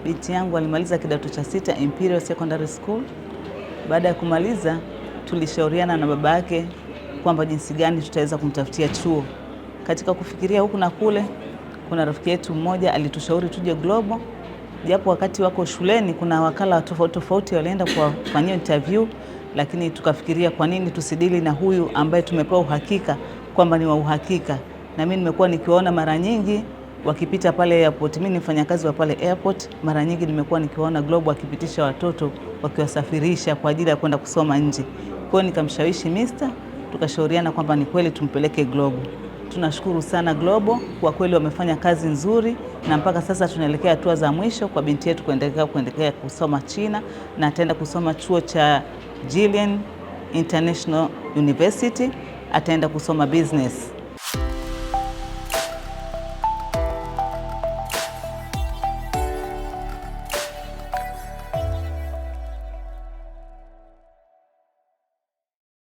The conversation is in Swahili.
binti yangu alimaliza kidato cha 6 Imperial Secondary School. Baada ya kumaliza, tulishauriana na baba yake kwamba jinsi gani tutaweza kumtafutia chuo. Katika kufikiria huku na kule, kuna rafiki yetu mmoja alitushauri tuje Global, japo wakati wako shuleni kuna wakala tofauti walienda kufanyia interview, lakini tukafikiria kwa nini tusidili na huyu ambaye tumepewa uhakika kwamba ni wa uhakika. Na mimi nimekuwa nikiwaona mara nyingi wakipita pale airport. Mimi ni mfanyakazi wa pale airport. Mara nyingi nimekuwa nikiwaona Global wakipitisha watoto wakiwasafirisha kwa ajili ya kwenda kusoma nje. Kwa hiyo nikamshawishi Mr. tukashauriana kwamba ni kweli tumpeleke Global. Tunashukuru sana Global, kwa kweli wamefanya kazi nzuri na mpaka sasa tunaelekea hatua za mwisho kwa binti yetu kuendelea kusoma China, na ataenda kusoma chuo cha Jilin International University, ataenda kusoma business.